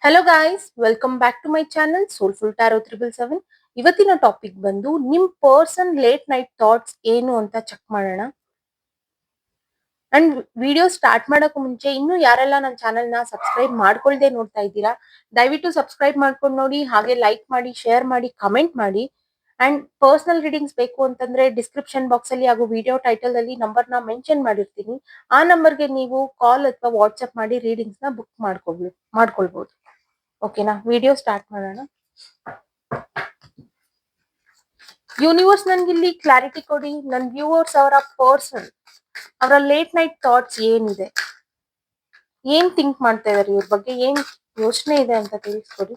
Hello guys, welcome back to my channel soulful tarot 777. ಇವತ್ತಿನ topic ಬಂದು ನಿಮ್ person late night thoughts ಏನು ಅಂತ ಚೆಕ್ ಮಾಡೋಣ. ಅಂಡ್ ವಿಡಿಯೋ ಸ್ಟಾರ್ಟ್ ಮಾಡೋಕೆ ಮುಂಚೆ ಇನ್ನೂ ಯಾರೆಲ್ಲ ನನ್ನ ಚಾನಲ್ನ ಸಬ್ಸ್ಕ್ರೈಬ್ ಮಾಡ್ಕೊಳ್ದೆ ನೋಡ್ತಾ ಇದ್ದೀರಾ, ದಯವಿಟ್ಟು ಸಬ್ಸ್ಕ್ರೈಬ್ ಮಾಡ್ಕೊಂಡು ನೋಡಿ, ಹಾಗೆ ಲೈಕ್ ಮಾಡಿ, ಶೇರ್ ಮಾಡಿ, ಕಮೆಂಟ್ ಮಾಡಿ. ಅಂಡ್ ಪರ್ಸನಲ್ ರೀಡಿಂಗ್ಸ್ ಬೇಕು ಅಂತಂದ್ರೆ ಡಿಸ್ಕ್ರಿಪ್ಷನ್ ಬಾಕ್ಸ್ ಅಲ್ಲಿ ಹಾಗೂ ವಿಡಿಯೋ ಟೈಟಲ್ ಅಲ್ಲಿ ನಂಬರ್ನ ಮೆನ್ಷನ್ ಮಾಡಿರ್ತೀನಿ. ಆ ನಂಬರ್ಗೆ ನೀವು ಕಾಲ್ ಅಥವಾ ವಾಟ್ಸ್ಆಪ್ ಮಾಡಿ ರೀಡಿಂಗ್ಸ್ ನ ಬುಕ್ ಮಾಡ್ಕೊಳ್ಬಹುದು. ಓಕೆನಾ? ವಿಡಿಯೋ ಸ್ಟಾರ್ಟ್ ಮಾಡೋಣ. ಯೂನಿವರ್ಸ್ ನನ್ಗಿಲ್ಲಿ ಕ್ಲಾರಿಟಿ ಕೊಡಿ. ನನ್ನ ವ್ಯೂವರ್ಸ್ ಅವರ ಪರ್ಸನ್ ಅವರ ಲೇಟ್ ನೈಟ್ ಥಾಟ್ಸ್ ಏನಿದೆ, ಏನ್ ಥಿಂಕ್ ಮಾಡ್ತಾ ಇದಾರೆ, ಇವ್ರ ಬಗ್ಗೆ ಏನ್ ಯೋಚನೆ ಇದೆ ಅಂತ ತಿಳಿಸ್ಕೊಡಿ.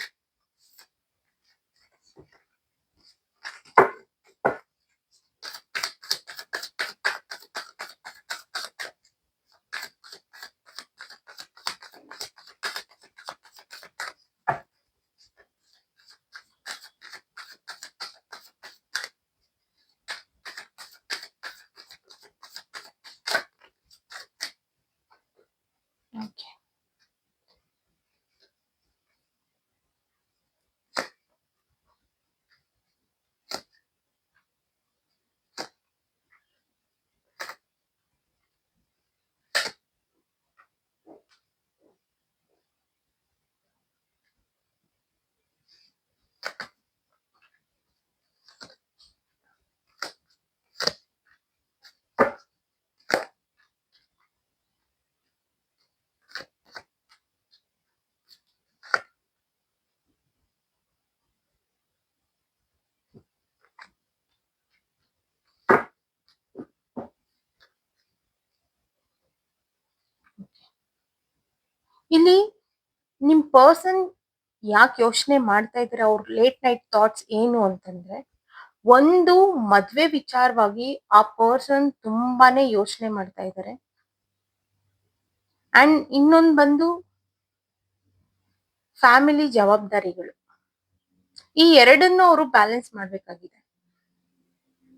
ಇಲ್ಲಿ ನಿಮ್ ಪರ್ಸನ್ ಯಾಕೆ ಯೋಚನೆ ಮಾಡ್ತಾ ಇದ್ರೆ, ಅವ್ರ ಲೇಟ್ ನೈಟ್ ಥಾಟ್ಸ್ ಏನು ಅಂತಂದ್ರೆ, ಒಂದು ಮದ್ವೆ ವಿಚಾರವಾಗಿ ಆ ಪರ್ಸನ್ ತುಂಬಾನೇ ಯೋಚನೆ ಮಾಡ್ತಾ ಇದ್ದಾರೆ. ಅಂಡ್ ಇನ್ನೊಂದು ಬಂದು ಫ್ಯಾಮಿಲಿ ಜವಾಬ್ದಾರಿಗಳು. ಈ ಎರಡನ್ನು ಅವರು ಬ್ಯಾಲೆನ್ಸ್ ಮಾಡ್ಬೇಕಾಗಿದೆ.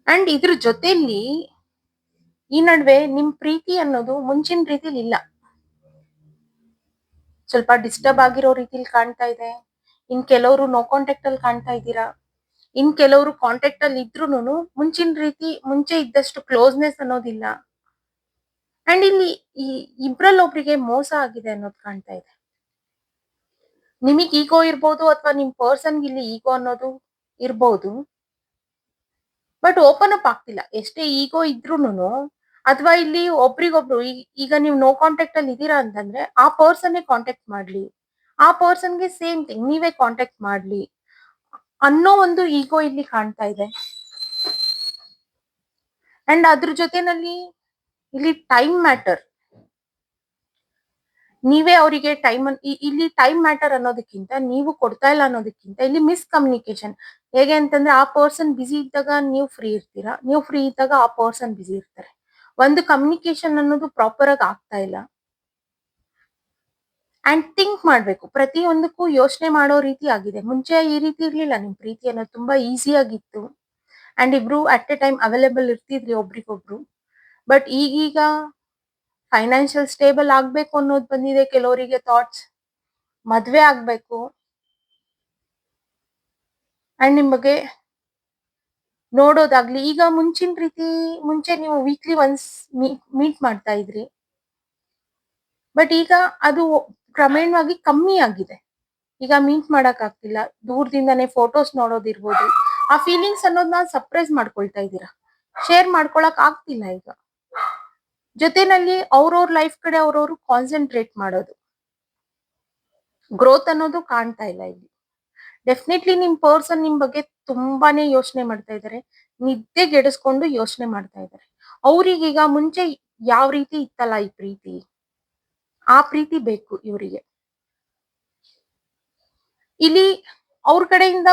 ಅಂಡ್ ಇದ್ರ ಜೊತೆಲಿ ಈ ನಡುವೆ ನಿಮ್ ಪ್ರೀತಿ ಅನ್ನೋದು ಮುಂಚಿನ ರೀತಿಲಿ ಇಲ್ಲ, ಸ್ವಲ್ಪ ಡಿಸ್ಟರ್ಬ್ ಆಗಿರೋ ರೀತಿಲಿ ಕಾಣ್ತಾ ಇದೆ. ಇನ್ ಕೆಲವರು ನೋ ಕಾಂಟ್ಯಾಕ್ಟ್ ಅಲ್ಲಿ ಕಾಣ್ತಾ ಇದ್ದೀರಾ, ಇನ್ ಕೆಲವರು ಕಾಂಟ್ಯಾಕ್ಟ್ ಅಲ್ಲಿ ಇದ್ರೂನು ಮುಂಚಿನ ರೀತಿ ಮುಂಚೆ ಇದ್ದಷ್ಟು ಕ್ಲೋಸ್ನೆಸ್ ಅನ್ನೋದಿಲ್ಲ. ಅಂಡ್ ಇಲ್ಲಿ ಈ ಇಬ್ರಲ್ಲಿ ಒಬ್ರಿಗೆ ಮೋಸ ಆಗಿದೆ ಅನ್ನೋದು ಕಾಣ್ತಾ ಇದೆ. ನಿಮಗ್ ಈಗೋ ಇರ್ಬೋದು ಅಥವಾ ನಿಮ್ ಪರ್ಸನ್ಗೆ ಇಲ್ಲಿ ಈಗೋ ಅನ್ನೋದು ಇರ್ಬೋದು, ಬಟ್ ಓಪನ್ ಅಪ್ ಆಗ್ತಿಲ್ಲ. ಎಷ್ಟೇ ಈಗೋ ಇದ್ರೂನು ಅಥವಾ ಇಲ್ಲಿ ಒಬ್ರಿಗೊಬ್ರು ಈಗ ನೀವು ನೋ ಕಾಂಟ್ಯಾಕ್ಟ್ ಅಲ್ಲಿ ಇದೀರಾ ಅಂತಂದ್ರೆ ಆ ಪರ್ಸನ್ ಕಾಂಟ್ಯಾಕ್ಟ್ ಮಾಡ್ಲಿ, ಆ ಪರ್ಸನ್ಗೆ ಸೇಮ್ ಥಿಂಗ್ ನೀವೇ ಕಾಂಟ್ಯಾಕ್ಟ್ ಮಾಡ್ಲಿ ಅನ್ನೋ ಒಂದು ಈಗೋ ಇಲ್ಲಿ ಕಾಣ್ತಾ ಇದೆ. ಅಂಡ್ ಅದ್ರ ಜೊತೆನಲ್ಲಿ ಇಲ್ಲಿ ಟೈಮ್ ಮ್ಯಾಟರ್. ನೀವೇ ಅವರಿಗೆ ಟೈಮ್ ಇಲ್ಲಿ ಟೈಮ್ ಮ್ಯಾಟರ್ ಅನ್ನೋದಕ್ಕಿಂತ ನೀವು ಕೊಡ್ತಾ ಇಲ್ಲ ಅನ್ನೋದಕ್ಕಿಂತ ಇಲ್ಲಿ ಮಿಸ್ಕಮ್ಯುನಿಕೇಶನ್. ಹೇಗೆ ಅಂತಂದ್ರೆ ಆ ಪರ್ಸನ್ ಬಿಸಿ ಇದ್ದಾಗ ನೀವು ಫ್ರೀ ಇರ್ತೀರಾ, ನೀವು ಫ್ರೀ ಇದ್ದಾಗ ಆ ಪರ್ಸನ್ ಬಿಸಿ ಇರ್ತಾರೆ. ಒಂದು ಕಮ್ಯುನಿಕೇಶನ್ ಅನ್ನೋದು ಪ್ರಾಪರ್ ಆಗಿ ಆಗ್ತಾ ಇಲ್ಲ. ಅಂಡ್ ಥಿಂಕ್ ಮಾಡ್ಬೇಕು, ಪ್ರತಿಯೊಂದಕ್ಕೂ ಯೋಚನೆ ಮಾಡೋ ರೀತಿ ಆಗಿದೆ. ಮುಂಚೆ ಈ ರೀತಿ ಇರ್ಲಿಲ್ಲ, ನಿಮ್ ಪ್ರೀತಿ ಅನ್ನೋದು ತುಂಬಾ ಈಸಿ ಆಗಿತ್ತು. ಅಂಡ್ ಇಬ್ರು ಅಟ್ ಎ ಟೈಮ್ ಅವೈಲೇಬಲ್ ಇರ್ತಿದ್ರಿ ಒಬ್ರಿಗೊಬ್ರು. ಬಟ್ ಈಗೀಗ ಫೈನಾನ್ಷಿಯಲ್ ಸ್ಟೇಬಲ್ ಆಗ್ಬೇಕು ಅನ್ನೋದು ಬಂದಿದೆ ಕೆಲವರಿಗೆ ಥಾಟ್ಸ್, ಮದ್ವೆ ಆಗ್ಬೇಕು. ಅಂಡ್ ನಿಮ್ ಬಗ್ಗೆ ನೋಡೋದಾಗ್ಲಿ, ಈಗ ಮುಂಚಿನ ರೀತಿ ಮುಂಚೆ ನೀವು ವೀಕ್ಲಿ ಒನ್ಸ್ ಮೀಟ್ ಮಾಡ್ತಾ ಇದ್ರಿ, ಬಟ್ ಈಗ ಅದು ಕ್ರಮೇಣವಾಗಿ ಕಮ್ಮಿ ಆಗಿದೆ. ಈಗ ಮೀಟ್ ಮಾಡಕ್ ಆಗ್ತಿಲ್ಲ, ದೂರದಿಂದಾನೇ ಫೋಟೋಸ್ ನೋಡೋದಿರ್ಬೋದು. ಆ ಫೀಲಿಂಗ್ಸ್ ಅನ್ನೋದನ್ನ ಸಪ್ರೆಸ್ ಮಾಡ್ಕೊಳ್ತಾ ಇದ್ದೀರಾ, ಶೇರ್ ಮಾಡ್ಕೊಳಕ್ ಆಗ್ತಿಲ್ಲ. ಈಗ ಜೊತೆನಲ್ಲಿ ಅವ್ರವ್ರ ಲೈಫ್ ಕಡೆ ಅವ್ರವ್ರು ಕಾನ್ಸಂಟ್ರೇಟ್ ಮಾಡೋದು, ಗ್ರೋತ್ ಅನ್ನೋದು ಕಾಣ್ತಾ ಇಲ್ಲ ಇಲ್ಲಿ. ಡೆಫಿನೆಟ್ಲಿ ನಿಮ್ ಪರ್ಸನ್ ನಿಮ್ ಬಗ್ಗೆ ತುಂಬಾನೇ ಯೋಚನೆ ಮಾಡ್ತಾ ಇದ್ದಾರೆ, ನಿದ್ದೆಗೆಡಿಸ್ಕೊಂಡು ಯೋಚನೆ ಮಾಡ್ತಾ ಇದ್ದಾರೆ. ಅವ್ರಿಗೀಗ ಮುಂಚೆ ಯಾವ ರೀತಿ ಇತ್ತಲ್ಲ ಈ ಪ್ರೀತಿ, ಆ ಪ್ರೀತಿ ಬೇಕು ಇವರಿಗೆ. ಇಲ್ಲಿ ಅವ್ರ ಕಡೆಯಿಂದ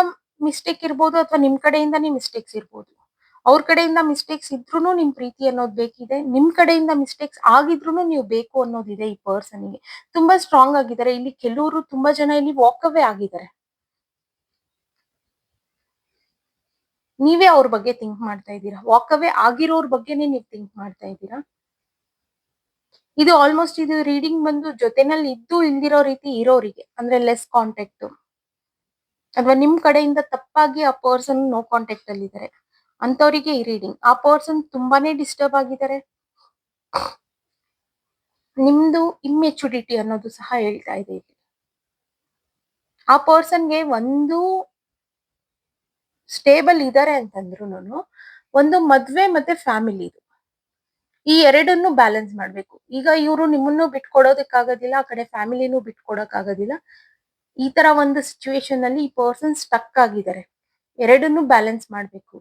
ಮಿಸ್ಟೇಕ್ ಇರ್ಬೋದು ಅಥವಾ ನಿಮ್ ಕಡೆಯಿಂದಾನೇ ಮಿಸ್ಟೇಕ್ಸ್ ಇರ್ಬೋದು. ಅವ್ರ ಕಡೆಯಿಂದ ಮಿಸ್ಟೇಕ್ಸ್ ಇದ್ರೂನು ನಿಮ್ ಪ್ರೀತಿ ಅನ್ನೋದು ಬೇಕಿದೆ, ನಿಮ್ ಕಡೆಯಿಂದ ಮಿಸ್ಟೇಕ್ಸ್ ಆಗಿದ್ರೂನು ನೀವು ಬೇಕು ಅನ್ನೋದಿದೆ. ಈ ಪರ್ಸನ್ಗೆ ತುಂಬಾ ಸ್ಟ್ರಾಂಗ್ ಆಗಿದ್ದಾರೆ. ಇಲ್ಲಿ ಕೆಲವರು ತುಂಬಾ ಜನ ಇಲ್ಲಿ ವಾಕ್ ಅವೇ ಆಗಿದ್ದಾರೆ. ನೀವೇ ಅವ್ರ ಬಗ್ಗೆ ಥಿಂಕ್ ಮಾಡ್ತಾ ಇದ್ದೀರಾ, ವಾಕ್ ಅವೇ ಆಗಿರೋರ್ ಬಗ್ಗೆನೇ ನೀವು ಥಿಂಕ್ ಮಾಡ್ತಾ ಇದ್ದೀರಾ. ಇದು ಆಲ್ಮೋಸ್ಟ್ ಇದು ರೀಡಿಂಗ್ ಬಂದು ಜೊತೆನಲ್ಲಿ ಇದ್ದು ಇಲ್ದಿರೋ ರೀತಿ ಇರೋರಿಗೆ, ಅಂದ್ರೆ ಲೆಸ್ ಕಾಂಟ್ಯಾಕ್ಟ್, ಅಥವಾ ನಿಮ್ ಕಡೆಯಿಂದ ತಪ್ಪಾಗಿ ಆ ಪರ್ಸನ್ ನೋ ಕಾಂಟ್ಯಾಕ್ಟ್ ಅಲ್ಲಿ ಇದ್ದಾರೆ ಅಂತವರಿಗೆ ಈ ರೀಡಿಂಗ್. ಆ ಪರ್ಸನ್ ತುಂಬಾನೇ ಡಿಸ್ಟರ್ಬ್ ಆಗಿದ್ದಾರೆ, ನಿಮ್ದು ಇಮ್ಮೆಚುರಿಟಿ ಅನ್ನೋದು ಸಹ ಹೇಳ್ತಾ ಇದೆ ಇಲ್ಲಿ. ಆ ಪರ್ಸನ್ಗೆ ಒಂದು ಸ್ಟೇಬಲ್ ಇದಾರೆ ಅಂತಂದ್ರು ಒಂದು ಮದ್ವೆ ಮತ್ತೆ ಫ್ಯಾಮಿಲಿ, ಈ ಎರಡನ್ನು ಬ್ಯಾಲೆನ್ಸ್ ಮಾಡ್ಬೇಕು. ಈಗ ಇವರು ನಿಮ್ಮನ್ನು ಬಿಟ್ಕೊಡೋದಕ್ಕಾಗೋದಿಲ್ಲ, ಆ ಕಡೆ ಫ್ಯಾಮಿಲಿನೂ ಬಿಟ್ಕೊಡಕ್ ಆಗೋದಿಲ್ಲ. ಈ ತರ ಒಂದು ಸಿಚುವೇಶನ್ ಅಲ್ಲಿ ಈ ಪರ್ಸನ್ ಸ್ಟಕ್ ಆಗಿದ್ದಾರೆ, ಎರಡನ್ನು ಬ್ಯಾಲೆನ್ಸ್ ಮಾಡ್ಬೇಕು.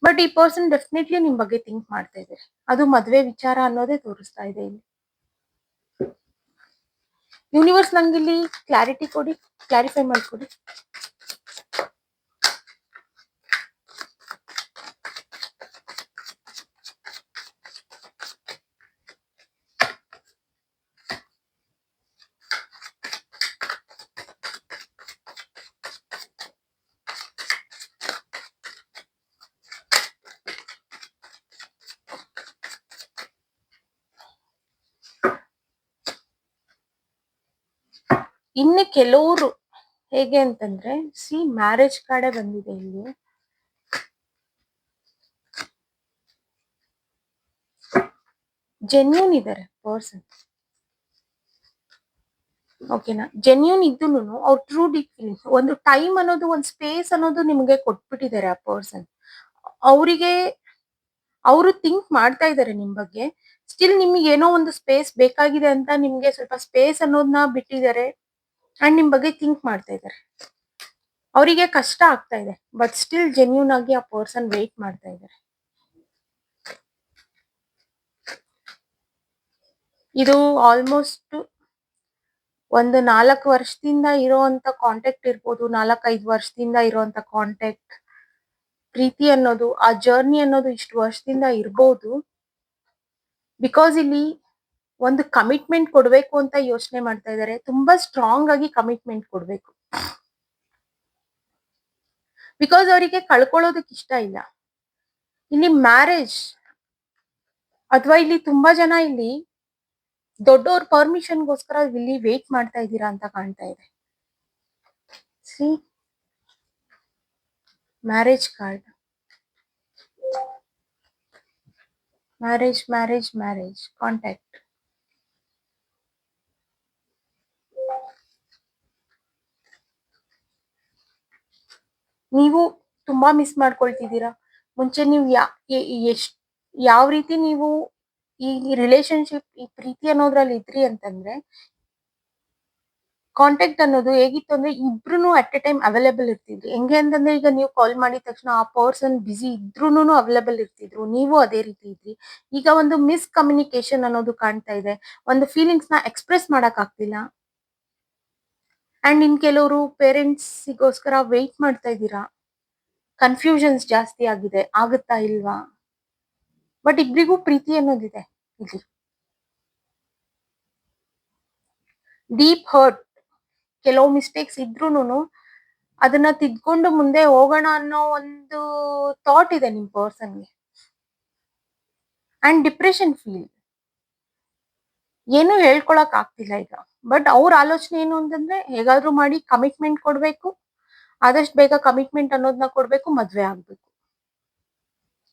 ಬಟ್ ಈ ಪರ್ಸನ್ ಡೆಫಿನೆಟ್ಲಿ ನಿಮ್ ಬಗ್ಗೆ ಥಿಂಕ್ ಮಾಡ್ತಾ ಇದ್ದಾರೆ, ಅದು ಮದ್ವೆ ವಿಚಾರ ಅನ್ನೋದೇ ತೋರಿಸ್ತಾ ಇದೆ ಇಲ್ಲಿ. ಯೂನಿವರ್ಸ್ ನಂಗೆ ಇಲ್ಲಿ ಕ್ಲಾರಿಟಿ ಕೊಡಿ, ಕ್ಲಾರಿಫೈ ಮಾಡ್ಕೊಡಿ. ಇನ್ನು ಕೆಲವರು ಹೇಗೆ ಅಂತಂದ್ರೆ, ಮ್ಯಾರೇಜ್ ಕಾರ್ಡೇ ಬಂದಿದೆ ಇಲ್ಲಿ. ಜೆನ್ಯೂನ್ ಇದ್ದಾರೆ ಪರ್ಸನ್, ಓಕೆನಾ? ಜೆನ್ಯೂನ್ ಇದ್ದೂನು ಅವ್ರ ಟ್ರೂ ಡೀಪ್ ಫೀಲಿಂಗ್ಸ್, ಒಂದು ಟೈಮ್ ಅನ್ನೋದು, ಒಂದು ಸ್ಪೇಸ್ ಅನ್ನೋದು ನಿಮ್ಗೆ ಕೊಟ್ಬಿಟ್ಟಿದ್ದಾರೆ ಆ ಪರ್ಸನ್. ಅವರಿಗೆ ಅವರು ಥಿಂಕ್ ಮಾಡ್ತಾ ಇದ್ದಾರೆ ನಿಮ್ ಬಗ್ಗೆ, ಸ್ಟಿಲ್ ನಿಮ್ಗೆ ಏನೋ ಒಂದು ಸ್ಪೇಸ್ ಬೇಕಾಗಿದೆ ಅಂತ ನಿಮ್ಗೆ ಸ್ವಲ್ಪ ಸ್ಪೇಸ್ ಅನ್ನೋದನ್ನ ಬಿಟ್ಟಿದ್ದಾರೆ ಅಂಡ್ ನಿಮ್ ಬಗ್ಗೆ ಥಿಂಕ್ ಮಾಡ್ತಾ ಇದ್ದಾರೆ. ಅವರಿಗೆ ಕಷ್ಟ ಆಗ್ತಾ ಇದೆ, ಬಟ್ ಸ್ಟಿಲ್ ಜೆನ್ಯೂನ್ ಆಗಿ ಆ ಪರ್ಸನ್ ವೇಟ್ ಮಾಡ್ತಾ ಇದ್ದಾರೆ. ಇದು ಆಲ್ಮೋಸ್ಟ್ ಒಂದು 4 ವರ್ಷದಿಂದ ಇರೋಂತ ಕಾಂಟ್ಯಾಕ್ಟ್ ಇರ್ಬೋದು, 4-5 ವರ್ಷದಿಂದ ಇರೋಂತ ಕಾಂಟ್ಯಾಕ್ಟ್. ಪ್ರೀತಿ ಅನ್ನೋದು, ಆ ಜರ್ನಿ ಅನ್ನೋದು ಇಷ್ಟು ವರ್ಷದಿಂದ ಇರ್ಬೋದು. ಬಿಕಾಸ್ ಇಲ್ಲಿ ಒಂದು ಕಮಿಟ್ಮೆಂಟ್ ಕೊಡ್ಬೇಕು ಅಂತ ಯೋಚನೆ ಮಾಡ್ತಾ ಇದ್ದಾರೆ, ತುಂಬಾ ಸ್ಟ್ರಾಂಗ್ ಆಗಿ ಕಮಿಟ್ಮೆಂಟ್ ಕೊಡ್ಬೇಕು. ಬಿಕಾಸ್ ಅವರಿಗೆ ಕಳ್ಕೊಳ್ಳೋದಕ್ಕೆ ಇಷ್ಟ ಇಲ್ಲ. ಇಲ್ಲಿ ಮ್ಯಾರೇಜ್ ಅಥವಾ ಇಲ್ಲಿ ತುಂಬಾ ಜನ ಇಲ್ಲಿ ದೊಡ್ಡವ್ರ ಪರ್ಮಿಷನ್ಗೋಸ್ಕರ ಇಲ್ಲಿ ವೇಟ್ ಮಾಡ್ತಾ ಇದ್ದೀರಾ ಅಂತ ಕಾಣ್ತಾ ಇದೆ. C marriage card, marriage marriage marriage contact. ನೀವು ತುಂಬಾ ಮಿಸ್ ಮಾಡ್ಕೊಳ್ತಿದ್ದೀರಾ. ಮುಂಚೆ ನೀವು ಯಾವ ರೀತಿ ನೀವು ಈ ರಿಲೇಶನ್ಶಿಪ್, ಈ ಪ್ರೀತಿ ಅನ್ನೋದ್ರಲ್ಲಿ ಇದ್ರಿ ಅಂತಂದ್ರೆ, ಕಾಂಟ್ಯಾಕ್ಟ್ ಅನ್ನೋದು ಹೇಗಿತ್ತು ಅಂದ್ರೆ ಇಬ್ರು ಅಟ್ ಎ ಟೈಮ್ ಅವೈಲೇಬಲ್ ಇರ್ತಿದ್ರು. ಹೆಂಗೆ ಅಂತಂದ್ರೆ, ಈಗ ನೀವು ಕಾಲ್ ಮಾಡಿದ ತಕ್ಷಣ ಆ ಪರ್ಸನ್ ಬಿಸಿ ಇದ್ರೂನು ಅವೈಲೇಬಲ್ ಇರ್ತಿದ್ರು, ನೀವು ಅದೇ ರೀತಿ ಇದ್ರಿ. ಈಗ ಒಂದು ಮಿಸ್ ಕಮ್ಯುನಿಕೇಶನ್ ಅನ್ನೋದು ಕಾಣ್ತಾ ಇದೆ, ಒಂದು ಫೀಲಿಂಗ್ಸ್ ನ ಎಕ್ಸ್ಪ್ರೆಸ್ ಮಾಡಕ್ ಆಗ್ತಿಲ್ಲ. ಅಂಡ್ ಇನ್ ಕೆಲವರು ಪೇರೆಂಟ್ಸ್ಗೋಸ್ಕರ ವೆಯ್ಟ್ ಮಾಡ್ತಾ ಇದ್ದೀರಾ, ಕನ್ಫ್ಯೂಷನ್ಸ್ ಜಾಸ್ತಿ ಆಗಿದೆ, ಆಗುತ್ತಾ ಇಲ್ವಾ. ಬಟ್ ಇಬ್ರಿಗೂ ಪ್ರೀತಿ ಅನ್ನೋದಿದೆ ಇಲ್ಲಿ. ಡೀಪ್ ಹರ್ಟ್, ಕೆಲವು ಮಿಸ್ಟೇಕ್ಸ್ ಇದ್ರೂನು ಅದನ್ನ ತಿದ್ಕೊಂಡು ಮುಂದೆ ಹೋಗೋಣ ಅನ್ನೋ ಒಂದು ಥಾಟ್ ಇದೆ ನಿಮ್ ಪರ್ಸನ್ಗೆ. ಅಂಡ್ ಡಿಪ್ರೆಷನ್ ಫೀಲ್, ಏನು ಹೇಳ್ಕೊಳಕ್ ಆಗ್ತಿಲ್ಲ ಈಗ. ಬಟ್ ಅವ್ರ ಆಲೋಚನೆ ಏನು ಅಂತಂದ್ರೆ, ಹೇಗಾದ್ರೂ ಮಾಡಿ ಕಮಿಟ್ಮೆಂಟ್ ಕೊಡ್ಬೇಕು, ಆದಷ್ಟು ಬೇಗ ಕಮಿಟ್ಮೆಂಟ್ ಅನ್ನೋದನ್ನ ಕೊಡ್ಬೇಕು, ಮದ್ವೆ ಆಗ್ಬೇಕು.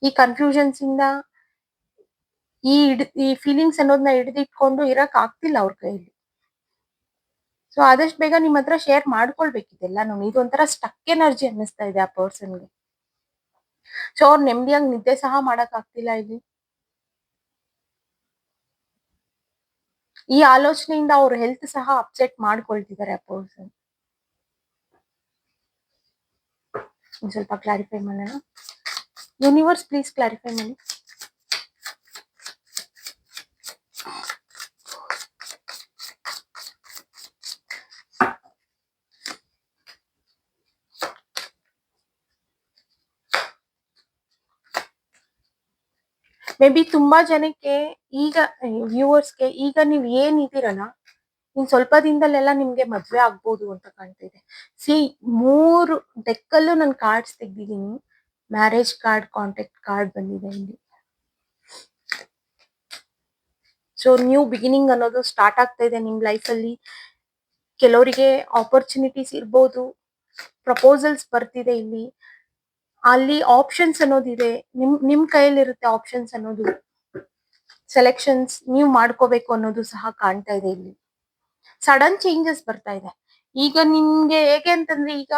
ಈ ಕನ್ಫ್ಯೂಷನ್ಸ್ ಇಂದ ಈ ಫೀಲಿಂಗ್ಸ್ ಅನ್ನೋದನ್ನ ಹಿಡಿದಿಟ್ಕೊಂಡು ಇರಕ್ ಆಗ್ತಿಲ್ಲ ಅವ್ರ ಕೈಯಲ್ಲಿ. ಸೊ ಆದಷ್ಟು ಬೇಗ ನಿಮ್ ಹತ್ರ ಶೇರ್ ಮಾಡ್ಕೊಳ್ಬೇಕಿದೆಲ್ಲ. ಇದು ಒಂಥರ ಸ್ಟಕ್ ಎನರ್ಜಿ ಅನ್ನಿಸ್ತಾ ಇದೆ ಆ ಪರ್ಸನ್ಗೆ. ಸೊ ಅವ್ರು ನೆಮ್ಮದಿಯಾಗಿ ನಿದ್ದೆ ಸಹ ಮಾಡಕ್ ಆಗ್ತಿಲ್ಲ ಇಲ್ಲಿ. ಈ ಆಲೋಚನೆಯಿಂದ ಅವ್ರ ಹೆಲ್ತ್ ಸಹ ಅಪ್ಸೆಟ್ ಮಾಡ್ಕೊಳ್ತಿದ್ದಾರೆ ಆ ಪರ್ಸನ್. ಸ್ವಲ್ಪ ಕ್ಲಾರಿಫೈ ಮಾಡೋಣ. ಯೂನಿವರ್ಸ್ ಪ್ಲೀಸ್ ಕ್ಲಾರಿಫೈ ಮಾಡಿ. ಮೇ ಬಿ ತುಂಬಾ ಜನಕ್ಕೆ ಈಗ, ವ್ಯೂವರ್ಸ್ಗೆ ಈಗ ನೀವ್ ಏನಿದ್ದೀರಲ್ಲ, ಇನ್ ಸ್ವಲ್ಪ ದಿನದಲ್ಲೆಲ್ಲ ನಿಮ್ಗೆ ಮದ್ವೆ ಆಗ್ಬೋದು ಅಂತ ಕಾಣ್ತಿದೆ. ಸಿ 3 ಡೆಕ್ಕಲ್ಲೂ ನಾನು ಕಾರ್ಡ್ಸ್ ತೆಗ್ದಿದ್ದೀನಿ. ಮ್ಯಾರೇಜ್ ಕಾರ್ಡ್, ಕಾಂಟ್ಯಾಕ್ಟ್ ಕಾರ್ಡ್ ಬಂದಿದೆ ಇಲ್ಲಿ. ಸೊ ನ್ಯೂ ಬಿಗಿನಿಂಗ್ ಅನ್ನೋದು ಸ್ಟಾರ್ಟ್ ಆಗ್ತಾ ಇದೆ ನಿಮ್ ಲೈಫ್ ಅಲ್ಲಿ. ಕೆಲವರಿಗೆ ಆಪರ್ಚುನಿಟೀಸ್ ಇರ್ಬೋದು, ಪ್ರಪೋಸಲ್ಸ್ ಬರ್ತಿದೆ ಇಲ್ಲಿ. ಅಲ್ಲಿ ಆಪ್ಷನ್ಸ್ ಅನ್ನೋದಿದೆ, ನಿಮ್ ಕೈಯಲ್ಲಿರುತ್ತೆ ಆಪ್ಷನ್ಸ್ ಅನ್ನೋದು. ಸೆಲೆಕ್ಷನ್ಸ್ ನೀವು ಮಾಡ್ಕೋಬೇಕು ಅನ್ನೋದು ಸಹ ಕಾಣ್ತಾ ಇದೆ ಇಲ್ಲಿ. ಸಡನ್ ಚೇಂಜಸ್ ಬರ್ತಾ ಇದೆ. ಈಗ ನಿಮ್ಗೆ ಹೇಗೆ ಅಂತಂದ್ರೆ, ಈಗ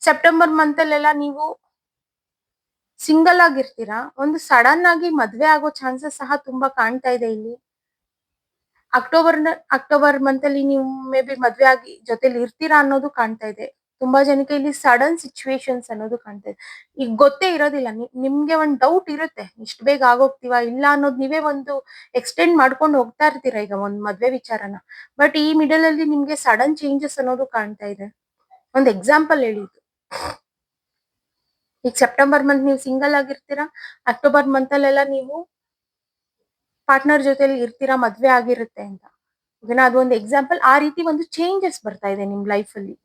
ಸೆಪ್ಟೆಂಬರ್ ಮಂತ್ ಅಲ್ಲೆಲ್ಲ ನೀವು ಸಿಂಗಲ್ ಆಗಿರ್ತೀರಾ, ಒಂದು ಸಡನ್ ಆಗಿ ಮದ್ವೆ ಆಗೋ ಚಾನ್ಸಸ್ ಸಹ ತುಂಬಾ ಕಾಣ್ತಾ ಇದೆ ಇಲ್ಲಿ. ಅಕ್ಟೋಬರ್ ಮಂತ್ ಅಲ್ಲಿ ನೀವು ಮೇ ಬಿ ಮದ್ವೆ ಆಗಿ ಜೊತೆಲಿ ಇರ್ತೀರಾ ಅನ್ನೋದು ಕಾಣ್ತಾ ಇದೆ. ತುಂಬಾ ಜನಕ್ಕೆ ಇಲ್ಲಿ ಸಡನ್ ಸಿಚುವೇಶನ್ಸ್ ಅನ್ನೋದು ಕಾಣ್ತಾ ಇದೆ. ಈಗ ಗೊತ್ತೇ ಇರೋದಿಲ್ಲ, ನಿಮ್ಗೆ ಒಂದ್ ಡೌಟ್ ಇರುತ್ತೆ, ಇಷ್ಟ ಬೇಗ ಆಗೋಗ್ತೀವಾ ಇಲ್ಲ ಅನ್ನೋದು. ನೀವೇ ಒಂದು ಎಕ್ಸ್ಟೆಂಡ್ ಮಾಡ್ಕೊಂಡು ಹೋಗ್ತಾ ಇರ್ತೀರಾ ಈಗ ಒಂದ್ ಮದ್ವೆ ವಿಚಾರನ. ಬಟ್ ಈ ಮಿಡಲ್ ಅಲ್ಲಿ ನಿಮ್ಗೆ ಸಡನ್ ಚೇಂಜಸ್ ಅನ್ನೋದು ಕಾಣ್ತಾ ಇದೆ. ಒಂದ್ ಎಕ್ಸಾಂಪಲ್ ಹೇಳಿದ್ದು, ಈಗ ಸೆಪ್ಟೆಂಬರ್ ಮಂತ್ ನೀವು ಸಿಂಗಲ್ ಆಗಿರ್ತೀರಾ, ಅಕ್ಟೋಬರ್ ಮಂತ್ ಅಲ್ಲೆಲ್ಲ ನೀವು ಪಾರ್ಟ್ನರ್ ಜೊತೆಲಿ ಇರ್ತೀರಾ, ಮದ್ವೆ ಆಗಿರುತ್ತೆ ಅಂತ. ಓಕೆನಾ, ಅದೊಂದು ಎಕ್ಸಾಂಪಲ್. ಆ ರೀತಿ ಒಂದು ಚೇಂಜಸ್ ಬರ್ತಾ ಇದೆ ನಿಮ್ ಲೈಫ್ ಅಲ್ಲಿ.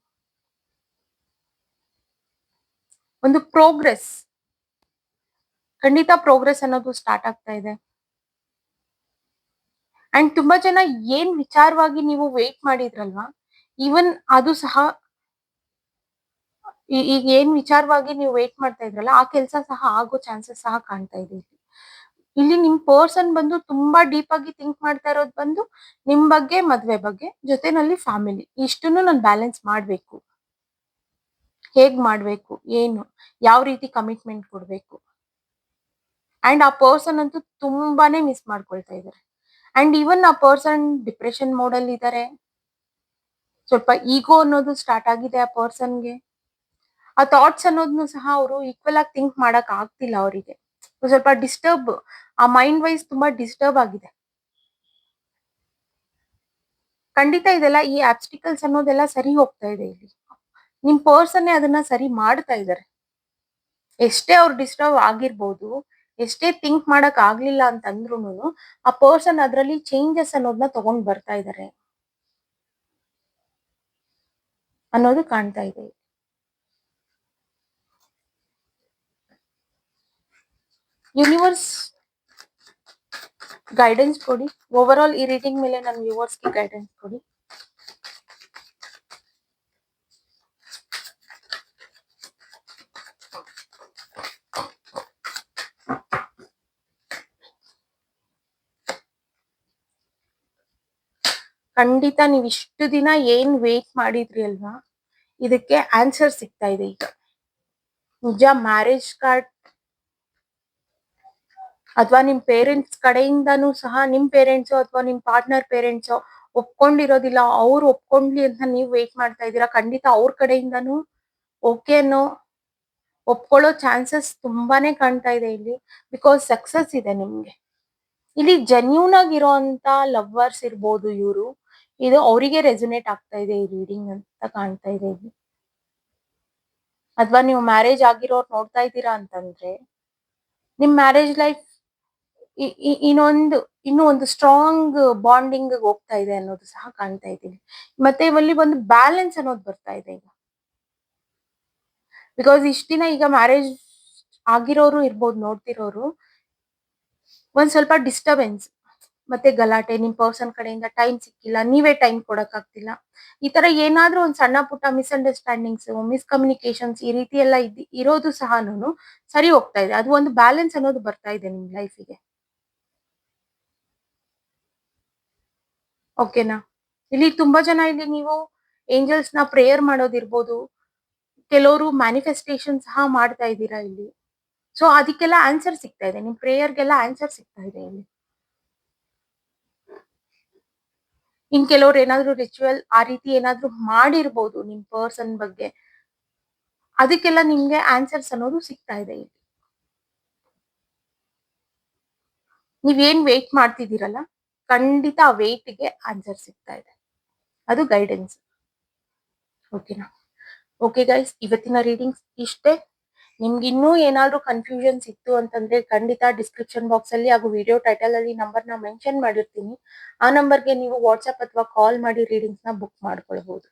ಒಂದು ಪ್ರೋಗ್ರೆಸ್, ಖಂಡಿತ ಪ್ರೋಗ್ರೆಸ್ ಅನ್ನೋದು ಸ್ಟಾರ್ಟ್ ಆಗ್ತಾ ಇದೆ. ಅಂಡ್ ತುಂಬಾ ಜನ ಏನ್ ವಿಚಾರವಾಗಿ ನೀವು ವೇಟ್ ಮಾಡಿದ್ರಲ್ವಾ, ಈವನ್ ಅದು ಸಹ ಈಗ ಏನ್ ವಿಚಾರವಾಗಿ ನೀವು ವೇಟ್ ಮಾಡ್ತಾ ಇದ್ರಲ್ಲ, ಆ ಕೆಲಸ ಸಹ ಆಗೋ ಚಾನ್ಸಸ್ ಸಹ ಕಾಣ್ತಾ ಇದೆ ಇಲ್ಲಿ. ಇಲ್ಲಿ ನಿಮ್ ಪರ್ಸನ್ ಬಂದು ತುಂಬಾ ಡೀಪ್ ಆಗಿ ಥಿಂಕ್ ಮಾಡ್ತಾ ಇರೋದು ಬಂದು ನಿಮ್ ಬಗ್ಗೆ, ಮದ್ವೆ ಬಗ್ಗೆ, ಜೊತೆನಲ್ಲಿ ಫ್ಯಾಮಿಲಿ, ಇಷ್ಟನ್ನು ನಾನು ಬ್ಯಾಲೆನ್ಸ್ ಮಾಡ್ಬೇಕು, ಹೇಗ್ ಮಾಡ್ಬೇಕು, ಏನು ಯಾವ ರೀತಿ ಕಮಿಟ್ಮೆಂಟ್ ಕೊಡ್ಬೇಕು. ಅಂಡ್ ಆ ಪರ್ಸನ್ ಅಂತೂ ತುಂಬಾನೇ ಮಿಸ್ ಮಾಡ್ಕೊಳ್ತಾ ಇದಾರೆ. ಅಂಡ್ ಈವನ್ ಆ ಪರ್ಸನ್ ಡಿಪ್ರೆಷನ್ ಮೋಡ್ ಅಲ್ಲಿ ಇದಾರೆ. ಸ್ವಲ್ಪ ಈಗೋ ಅನ್ನೋದು ಸ್ಟಾರ್ಟ್ ಆಗಿದೆ ಆ ಪರ್ಸನ್ಗೆ. ಆ ಥಾಟ್ಸ್ ಅನ್ನೋದನ್ನು ಸಹ ಅವರು ಈಕ್ವಲ್ ಆಗಿ ಥಿಂಕ್ ಮಾಡಕ್ ಆಗ್ತಿಲ್ಲ ಅವರಿಗೆ. ಸ್ವಲ್ಪ ಡಿಸ್ಟರ್ಬ್, ಆ ಮೈಂಡ್ ವೈಸ್ ತುಂಬಾ ಡಿಸ್ಟರ್ಬ್ ಆಗಿದೆ. ಖಂಡಿತ ಇದೆಲ್ಲ, ಈ ಆಬ್ಸ್ಟಿಕಲ್ಸ್ ಅನ್ನೋದೆಲ್ಲ ಸರಿ ಹೋಗ್ತಾ ಇದೆ ಇಲ್ಲಿ. ನಿಮ್ ಪರ್ಸನ್ ಅದನ್ನ ಸರಿ ಮಾಡ್ತಾ ಇದಾರೆ. ಎಷ್ಟೇ ಅವ್ರು ಡಿಸ್ಟರ್ಬ್ ಆಗಿರ್ಬೋದು, ಎಷ್ಟೇ ಥಿಂಕ್ ಮಾಡಕ್ ಆಗ್ಲಿಲ್ಲ ಅಂತಂದ್ರುನು ಆ ಪರ್ಸನ್ ಅದ್ರಲ್ಲಿ ಚೇಂಜಸ್ ಅನ್ನೋದನ್ನ ತಗೊಂಡ್ ಬರ್ತಾ ಇದಾರೆ ಅನ್ನೋದು ಕಾಣ್ತಾ ಇದೆ. ಯೂನಿವರ್ಸ್ ಗೈಡೆನ್ಸ್ ಕೊಡಿ. ಓವರ್ ಆಲ್ ಈ ರೀಡಿಂಗ್ ಮೇಲೆ ನನ್ನ ವ್ಯೂವರ್ಸ್ಗೆ ಗೈಡೆನ್ಸ್ ಕೊಡಿ. ಖಂಡಿತ ನೀವು ಇಷ್ಟು ದಿನ ಏನ್ ವೇಟ್ ಮಾಡಿದ್ರಿ ಅಲ್ವಾ, ಇದಕ್ಕೆ ಆನ್ಸರ್ ಸಿಗ್ತಾ ಇದೆ ಈಗ. ನಿಜ, ಮ್ಯಾರೇಜ್ ಕಾರ್ಡ್ ಅಥವಾ ನಿಮ್ ಪೇರೆಂಟ್ಸ್ ಕಡೆಯಿಂದನೂ ಸಹ, ನಿಮ್ ಪೇರೆಂಟ್ಸು ಅಥವಾ ನಿಮ್ ಪಾರ್ಟ್ನರ್ ಪೇರೆಂಟ್ಸು ಒಪ್ಕೊಂಡಿರೋದಿಲ್ಲ, ಅವ್ರು ಒಪ್ಕೊಂಡ್ಲಿ ಅಂತ ನೀವು ವೇಟ್ ಮಾಡ್ತಾ ಇದ್ದೀರಾ. ಖಂಡಿತ ಅವ್ರ ಕಡೆಯಿಂದನೂ ಓಕೆ ಅನ್ನೋ ಒಪ್ಕೊಳ್ಳೋ ಚಾನ್ಸಸ್ ತುಂಬಾನೇ ಕಾಣ್ತಾ ಇದೆ ಇಲ್ಲಿ. ಬಿಕಾಸ್ ಸಕ್ಸಸ್ ಇದೆ ನಿಮ್ಗೆ ಇಲ್ಲಿ. ಜೆನ್ಯೂನ್ ಆಗಿರೋಂತ ಲವ್ವರ್ಸ್ ಇರ್ಬೋದು ಇವರು. ಇದು ಅವರಿಗೆ ರೆಸೊನೇಟ್ ಆಗ್ತಾ ಇದೆ ಈ ರೀಡಿಂಗ್ ಅಂತ ಕಾಣ್ತಾ ಇದೆ ಇಲ್ಲಿ. ಅಥವಾ ನೀವು ಮ್ಯಾರೇಜ್ ಆಗಿರೋರು ನೋಡ್ತಾ ಇದ್ದೀರಾ ಅಂತಂದ್ರೆ, ನಿಮ್ ಮ್ಯಾರೇಜ್ ಲೈಫ್ ಇನ್ನೂ ಒಂದು ಸ್ಟ್ರಾಂಗ್ ಬಾಂಡಿಂಗ್ ಹೋಗ್ತಾ ಇದೆ ಅನ್ನೋದು ಸಹ ಕಾಣ್ತಾ ಇದ್ದೀನಿ. ಮತ್ತೆ ಇಲ್ಲಿ ಒಂದು ಬ್ಯಾಲೆನ್ಸ್ ಅನ್ನೋದು ಬರ್ತಾ ಇದೆ ಈಗ. ಬಿಕಾಸ್ ಇಷ್ಟ ದಿನ ಈಗ ಮ್ಯಾರೇಜ್ ಆಗಿರೋರು ಇರ್ಬೋದು ನೋಡ್ತಿರೋರು, ಒಂದ್ ಸ್ವಲ್ಪ ಡಿಸ್ಟರ್ಬೆನ್ಸ್ ಮತ್ತೆ ಗಲಾಟೆ, ನಿಮ್ ಪರ್ಸನ್ ಕಡೆಯಿಂದ ಟೈಮ್ ಸಿಕ್ಕಿಲ್ಲ, ನೀವೇ ಟೈಮ್ ಕೊಡಕ್ ಆಗ್ತಿಲ್ಲ, ಈ ತರ ಏನಾದ್ರೂ ಒಂದ್ ಸಣ್ಣ ಪುಟ್ಟ ಮಿಸ್ಅಂಡರ್ಸ್ಟ್ಯಾಂಡಿಂಗ್ಸ್, ಮಿಸ್ಕಮ್ಯುನಿಕೇಶನ್ಸ್ ಈ ರೀತಿ ಎಲ್ಲ ಇರೋದು ಸಹ ಸರಿ ಹೋಗ್ತಾ ಇದೆ. ಅದು ಒಂದು ಬ್ಯಾಲೆನ್ಸ್ ಅನ್ನೋದು ಬರ್ತಾ ಇದೆ ನಿಮ್ ಲೈಫಿಗೆ. ಓಕೆನಾ, ಇಲ್ಲಿ ತುಂಬಾ ಜನ, ಇಲ್ಲಿ ನೀವು ಏಂಜಲ್ಸ್ ನ ಪ್ರೇಯರ್ ಮಾಡೋದಿರ್ಬೋದು, ಕೆಲವರು ಮ್ಯಾನಿಫೆಸ್ಟೇಷನ್ ಸಹ ಮಾಡ್ತಾ ಇದ್ದೀರಾ ಇಲ್ಲಿ. ಸೊ ಅದಕ್ಕೆಲ್ಲ ಆನ್ಸರ್ ಸಿಗ್ತಾ ಇದೆ, ನಿಮ್ ಪ್ರೇಯರ್ಗೆಲ್ಲ ಆನ್ಸರ್ ಸಿಗ್ತಾ ಇದೆ ಇಲ್ಲಿ. ಇನ್ ಕೆಲವ್ರು ಏನಾದ್ರು ರಿಚುವಲ್ ಆ ರೀತಿ ಏನಾದ್ರು ಮಾಡಿರ್ಬೋದು ನಿಮ್ ಪರ್ಸನ್ ಬಗ್ಗೆ, ಅದಕ್ಕೆಲ್ಲ ನಿಮ್ಗೆ ಆನ್ಸರ್ಸ್ ಅನ್ನೋದು ಸಿಗ್ತಾ ಇದೆ ಇಲ್ಲಿ. ನೀವೇನ್ ವೇಟ್ ಮಾಡ್ತಿದ್ದೀರಲ್ಲ, ಖಂಡಿತ ಆ ವೇಟ್ಗೆ ಆನ್ಸರ್ ಸಿಗ್ತಾ ಇದೆ. ಅದು ಗೈಡೆನ್ಸ್. ಓಕೆನಾ? ಓಕೆ ಗೈಸ್, ಇವತ್ತಿನ ರೀಡಿಂಗ್ಸ್ ಇಷ್ಟೇ. ನಿಮ್ಗೆ ಇನ್ನೂ ಏನಾದ್ರು ಕನ್ಫ್ಯೂಷನ್ಸ್ ಇತ್ತು ಅಂತಂದ್ರೆ ಖಂಡಿತ ಡಿಸ್ಕ್ರಿಪ್ಷನ್ ಬಾಕ್ಸ್ ಅಲ್ಲಿ ಹಾಗೂ ವಿಡಿಯೋ ಟೈಟಲ್ ಅಲ್ಲಿ ನಂಬರ್ ನ ಮೆನ್ಷನ್ ಮಾಡಿರ್ತೀನಿ. ಆ ನಂಬರ್ಗೆ ನೀವು ವಾಟ್ಸ್ಆಪ್ ಅಥವಾ ಕಾಲ್ ಮಾಡಿ ರೀಡಿಂಗ್ಸ್ ನ ಬುಕ್ ಮಾಡ್ಕೊಳ್ಬಹುದು.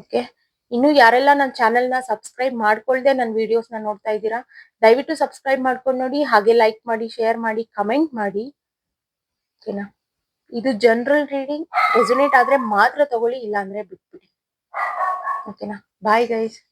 ಓಕೆ, ಇನ್ನು ಯಾರೆಲ್ಲ ನನ್ನ ಚಾನೆಲ್ ನ ಸಬ್ಸ್ಕ್ರೈಬ್ ಮಾಡ್ಕೊಳ್ದೆ ನನ್ನ ವಿಡಿಯೋಸ್ ನ ನೋಡ್ತಾ ಇದ್ದೀರಾ, ದಯವಿಟ್ಟು ಸಬ್ಸ್ಕ್ರೈಬ್ ಮಾಡ್ಕೊಂಡು ನೋಡಿ. ಹಾಗೆ ಲೈಕ್ ಮಾಡಿ, ಶೇರ್ ಮಾಡಿ, ಕಮೆಂಟ್ ಮಾಡಿ. ಓಕೆನಾ. ಇದು ಜನರಲ್ ರೀಡಿಂಗ್. ರೆಸೊನೇಟ್ ಆದ್ರೆ ಮಾತ್ರ ತಗೊಳ್ಳಿ, ಇಲ್ಲ ಅಂದ್ರೆ ಬಿಟ್ಬಿಡಿ. ಓಕೆನಾ. Bye guys.